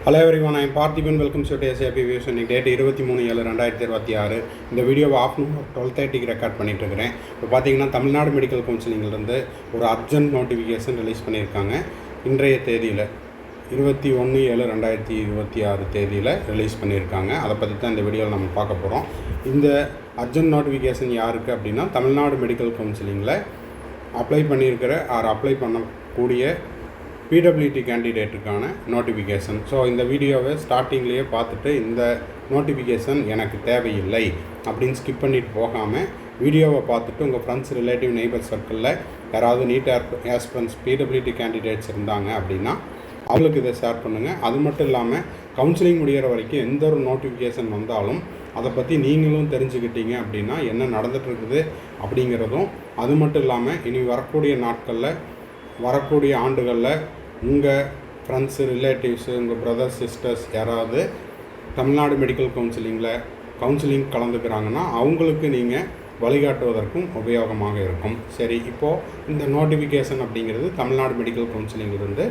Hello everyone, I'm Parthiban. Welcome to SAP views. இன்றைக்கி date 23/7/2026. இந்த வீடியோவை ஆஃப்டர்நூன் 12:30 ரெக்கார்ட் பண்ணிகிட்ருக்கிறேன். இப்போ பார்த்தீங்கன்னா தமிழ்நாடு மெடிக்கல் கவுன்சிலிங்கிலேருந்து ஒரு அர்ஜென்ட் நோட்டிஃபிகேஷன் ரிலீஸ் பண்ணியிருக்காங்க. இன்றைய தேதியில் 21/7/2026 தேதியில் ரிலீஸ் பண்ணியிருக்காங்க. அதை பற்றி தான் இந்த வீடியோவில் நம்ம பார்க்க போகிறோம். இந்த அர்ஜென்ட் நோட்டிஃபிகேஷன் யாருக்கு அப்படின்னா, தமிழ்நாடு மெடிக்கல் கவுன்சிலிங்கில் அப்ளை பண்ணியிருக்கிற அப்ளை பண்ணக்கூடிய பிடபிள்யூடி கேண்டிடேட்டுக்கான நோட்டிஃபிகேஷன். ஸோ இந்த வீடியோவை ஸ்டார்டிங்லேயே பார்த்துட்டு இந்த நோட்டிஃபிகேஷன் எனக்கு தேவையில்லை அப்படின்னு ஸ்கிப் பண்ணிட்டு போகாமல் வீடியோவை பார்த்துட்டு உங்கள் ஃப்ரெண்ட்ஸ், ரிலேட்டிவ், நெய்பர் சர்க்கிளில் யாராவது நீட் ஆஸ்பிரண்ட்ஸ் பிடபிள்யூடி கேண்டிடேட்ஸ் இருந்தாங்க அப்படின்னா அவங்களுக்கு இதை ஷேர் பண்ணுங்கள். அது மட்டும் இல்லாமல் கவுன்சிலிங் முடிகிற வரைக்கும் எந்த ஒரு நோட்டிஃபிகேஷன் வந்தாலும் அதை பற்றி நீங்களும் தெரிஞ்சுக்கிட்டீங்க அப்படின்னா என்ன நடந்துகிட்ருக்குது அப்படிங்கிறதும், அது மட்டும் இல்லாமல் இனி வரக்கூடிய நாட்களில், வரக்கூடிய ஆண்டுகளில் உங்கள் ஃப்ரெண்ட்ஸு, ரிலேட்டிவ்ஸு, உங்கள் பிரதர்ஸ், சிஸ்டர்ஸ் யாராவது தமிழ்நாடு மெடிக்கல் கவுன்சிலிங் கலந்துக்கிறாங்கன்னா அவங்களுக்கு நீங்கள் வழிகாட்டுவதற்கும் உபயோகமாக இருக்கும். சரி, இப்போது இந்த நோட்டிஃபிகேஷன் அப்படிங்கிறது தமிழ்நாடு மெடிக்கல் கவுன்சிலிங்கிலிருந்து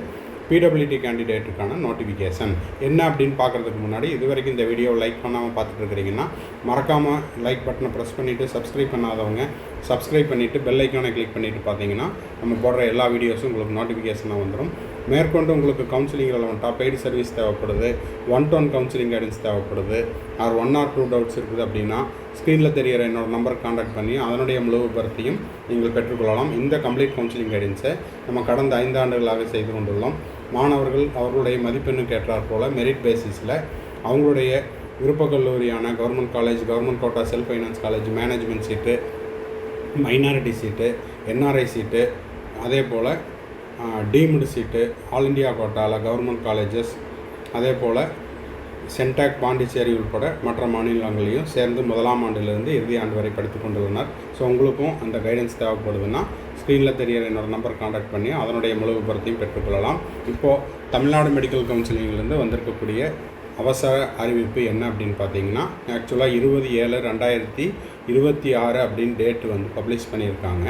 பிடபிள்யூடி கேண்டிடேட்டுக்கான நோட்டிஃபிகேஷன் என்ன அப்படின்னு பார்க்குறதுக்கு முன்னாடி, இது வரைக்கும் இந்த வீடியோவை லைக் பண்ணாமல் பார்த்துட்டு இருக்கிறீங்கன்னா மறக்காமல் லைக் பட்டனை ப்ரெஸ் பண்ணிவிட்டு, சப்ஸ்கிரைப் பண்ணாதவங்க சப்ஸ்கிரைப் பண்ணிவிட்டு பெல் ஐக்கானை கிளிக் பண்ணிவிட்டு பார்த்தீங்கன்னா நம்ம போடுற எல்லா வீடியோஸும் உங்களுக்கு நோட்டிஃபிகேஷனாக வந்துடும். மேற்கொண்டு உங்களுக்கு கவுன்சிலிங் ரெலவெண்ட்டாக பெய்டு சர்வீஸ் தேவைப்படுது, 1-to-1 கவுன்சிலிங் கைடன்ஸ் தேவைப்படுது, 1 or 2 டவுட்ஸ் இருக்குது அப்படின்னா ஸ்க்ரீனில் தெரிகிற என்னோடய நம்பரை காண்டாக்ட் பண்ணி அதனுடைய முழு விபரத்தையும் நீங்கள் பெற்றுக்கொள்ளலாம். இந்த கம்ப்ளீட் கவுன்சிலிங் கைடன்ஸை நம்ம கடந்த 5 ஆண்டுகளாக செய்து கொண்டுள்ளோம். மாணவர்கள் அவர்களுடைய மதிப்பெண்ணுக்கு ஏற்றாற் போல் மெரிட் பேசிஸில் அவங்களுடைய விருப்ப கல்லூரியான government college, government quota, self finance college, management seat, minority seat, NRI seat, அதே போல் டீம்டு சீட்டு, ஆல் இண்டியா கோட்டாவில் கவர்மெண்ட் காலேஜஸ், அதே போல் சென்டாக், பாண்டிச்சேரி உட்பட மற்ற மாநிலங்களையும் சேர்ந்து 1ஆம் ஆண்டிலிருந்து இறுதி ஆண்டு வரை படித்து கொண்டுள்ளனர். ஸோ உங்களுக்கும் அந்த கைடன்ஸ் தேவைப்படுதுன்னா ஸ்க்ரீனில் தெரிகிற என்னோடய நம்பர் காண்டாக்ட் பண்ணி அதனுடைய முழு விபரத்தையும் பெற்றுக்கொள்ளலாம். இப்போது தமிழ்நாடு மெடிக்கல் கவுன்சிலிங்கிலேருந்து வந்திருக்கக்கூடிய அவசர அறிவிப்பு என்ன அப்படின்னு பார்த்தீங்கன்னா, ஆக்சுவலாக 20/7/2026 அப்படின்னு டேட்டு பப்ளிஷ் பண்ணியிருக்காங்க,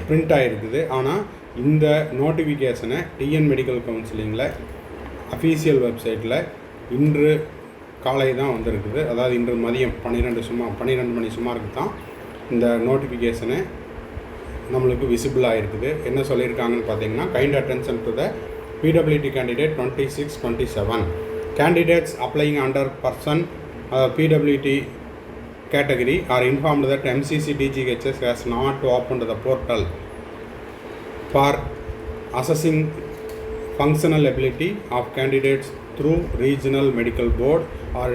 பிரிண்ட் ஆகிருக்குது. ஆனால் இந்த நோட்டிஃபிகேஷனை டிஎன் மெடிக்கல் கவுன்சிலிங்கில் அஃபீஷியல் வெப்சைட்டில் இன்று காலை தான் வந்திருக்குது. அதாவது இன்று மதியம் 12 மணி சுமாருக்கு தான் இந்த நோட்டிஃபிகேஷனை நம்மளுக்கு விசிபிள் ஆகிருக்குது. என்ன சொல்லியிருக்காங்கன்னு பார்த்தீங்கன்னா, kind attention to the PWD candidate 26-27 candidates applying under person PWT category are informed that MCC DGHS has not opened the portal for assessing functional ability of candidates through regional medical board or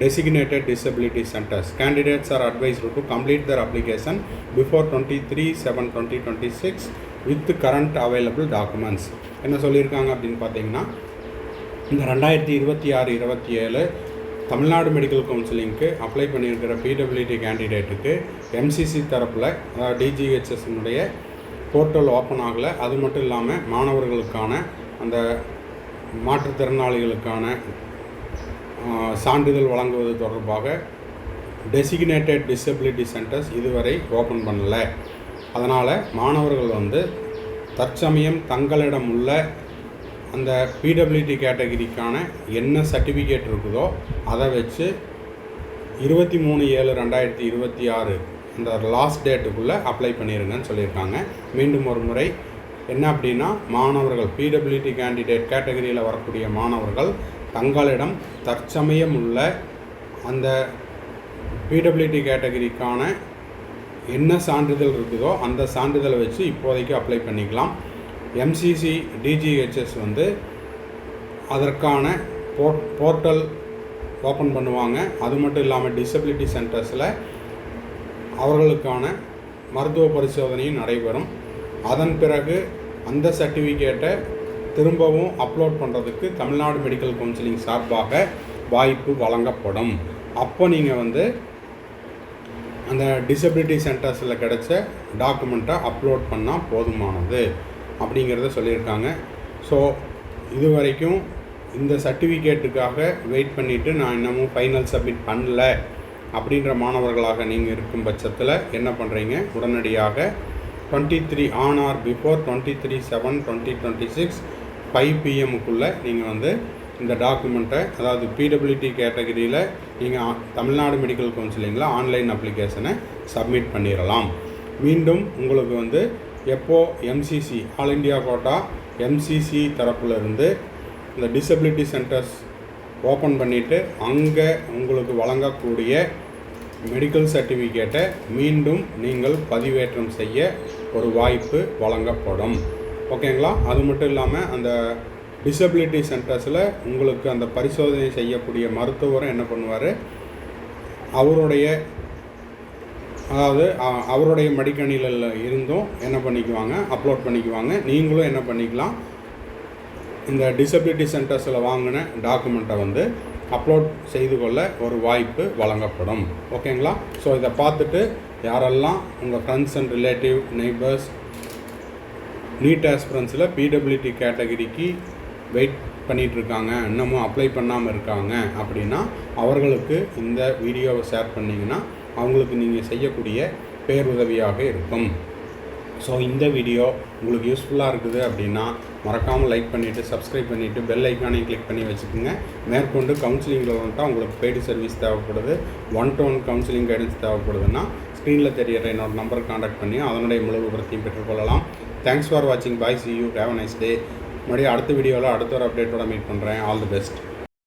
designated disability centers. Candidates are advised to complete their application before 23/7/2026 with current available documents. என்ன சொல்லியிருக்காங்க அப்படின்னு பார்த்தீங்கன்னா, இந்த 2026-27 Tamil Nadu medical கவுன்சிலிங்க்கு apply பண்ணியிருக்கிற PWD கேண்டிடேட்டுக்கு MCC தரப்பில், அதாவது டிஜிஹெச்எஸ்னுடைய portal open ஆகலை. அது மட்டும் இல்லாமல் மாணவர்களுக்கான, அந்த மாற்றுத்திறனாளிகளுக்கான சான்றிதழ் வழங்குவது தொடர்பாக டெசிக்னேட்டட் டிசபிலிட்டி சென்டர்ஸ் இதுவரை ஓப்பன் பண்ணலை. அதனால் மாணவர்கள் தற்சமயம் தங்களிடம் உள்ள அந்த பிடபிள்யூடி கேட்டகிரிக்கான என்ன சர்டிஃபிகேட் இருக்குதோ அதை வச்சு 23/7/2026 அந்த லாஸ்ட் டேட்டுக்குள்ளே அப்ளை பண்ணிடுங்கன்னு சொல்லியிருக்காங்க. மீண்டும் ஒரு முறை என்ன அப்படின்னா, மாணவர்கள் பிடபிள்யூடி கேண்டிடேட் கேட்டகரியில் வரக்கூடிய மாணவர்கள் தங்களிடம் தற்சமயம் உள்ள அந்த பிடபிள்யூடி கேட்டகரிக்கான என்ன சான்றிதழ் இருக்குதோ அந்த சான்றிதழை வச்சு இப்போதைக்கு அப்ளை பண்ணிக்கலாம். எம்சிசி டிஜிஹெச்எஸ் அதற்கான போர்ட்டல் ஓப்பன் பண்ணுவாங்க. அது மட்டும் இல்லாமல் டிசபிலிட்டி சென்டர்ஸில் அவர்களுக்கான மருத்துவ பரிசோதனையும் நடைபெறும். அதன் பிறகு அந்த சர்டிஃபிகேட்டை திரும்பவும் அப்லோட் பண்ணுறதுக்கு தமிழ்நாடு மெடிக்கல் கவுன்சிலிங் சார்பாக வாய்ப்பு வழங்கப்படும். அப்போ நீங்கள் அந்த டிசபிலிட்டி சென்டர்ஸில் கிடைச்ச டாக்குமெண்ட்டை அப்லோட் பண்ணால் போதுமானது அப்படிங்கிறத சொல்லியிருக்காங்க. ஸோ இது வரைக்கும் இந்த சர்டிஃபிகேட்டுக்காக வெயிட் பண்ணிவிட்டு நான் இன்னமும் ஃபைனல் சப்மிட் பண்ணல அப்படின்ற மாணவர்களாக நீங்கள் இருக்கும் பட்சத்தில் என்ன பண்ணுறீங்க, உடனடியாக 23 on or before 23/7/2026 5 PM நீங்கள் இந்த டாக்குமெண்ட்டை, அதாவது பிடபிள்யூடி கேட்டகரியில் நீங்கள் தமிழ்நாடு மெடிக்கல் கவுன்சிலிங்கில் ஆன்லைன் அப்ளிகேஷனை சப்மிட் பண்ணிடலாம். மீண்டும் உங்களுக்கு வந்து எப்போ MCC all India quota MCC தரப்புலேருந்து இந்த டிசபிலிட்டி சென்டர்ஸ் ஓப்பன் பண்ணிவிட்டு அங்கே உங்களுக்கு வழங்கக்கூடிய மெடிக்கல் சர்டிஃபிகேட்டை மீண்டும் நீங்கள் பதிவேற்றம் செய்ய ஒரு வாய்ப்பு வழங்கப்படும். ஓகேங்களா? அது மட்டும் இல்லாமல் அந்த டிசபிலிட்டி சென்டர்ஸில் உங்களுக்கு அந்த பரிசோதனை செய்யக்கூடிய மருத்துவரும் என்ன பண்ணுவார், அவருடைய மடிக்கணினியில் இருந்தும் என்ன பண்ணிக்குவாங்க, அப்லோட் பண்ணிக்குவாங்க. நீங்களும் என்ன பண்ணிக்கலாம், இந்த டிசபிலிட்டி சென்டர்ஸில் வாங்கின டாக்குமெண்ட்டை வந்து அப்லோட் செய்து கொள்ள ஒரு வாய்ப்பு வழங்கப்படும். ஓகேங்களா? ஸோ இதை பார்த்துட்டு யாரெல்லாம் உங்கள் friends and relative neighbours NEET ஆஸ்பிரன்ஸில் பிடபிள்யூடி கேட்டகரிக்கு வெயிட் பண்ணிகிட்ருக்காங்க, இன்னமும் அப்ளை பண்ணாமல் இருக்காங்க அப்படின்னா அவர்களுக்கு இந்த வீடியோவை ஷேர் பண்ணிங்கன்னா அவங்களுக்கு நீங்கள் செய்யக்கூடிய பேருதவியாக இருக்கும். ஸோ இந்த வீடியோ உங்களுக்கு யூஸ்ஃபுல்லாக இருக்குது அப்படின்னா மறக்காமல் லைக் பண்ணிவிட்டு சப்ஸ்கிரைப் பண்ணிவிட்டு பெல் ஐக்கானையும் கிளிக் பண்ணி வச்சுக்கோங்க. மேற்கொண்டு கவுன்சிலிங்கில் வந்துட்டால் உங்களுக்கு பெய்டு சர்வீஸ் தேவைப்படுது, 1-to-1 கவுன்சிலிங் கைடன்ஸ் தேவைப்படுதுன்னா ஸ்க்ரீனில் தெரியிற என்னோட நம்பரை காண்டாக்ட் பண்ணி அதனுடைய முழு விவரத்தையும் பெற்றுக்கொள்ளலாம். தேங்க்ஸ் ஃபார் வாட்சிங். பாய், see you, have a nice day. மறுபடியும் அடுத்த வீடியோவில் அடுத்த ஒரு அப்டேட்டோட மீட் பண்ணுறேன். All the best.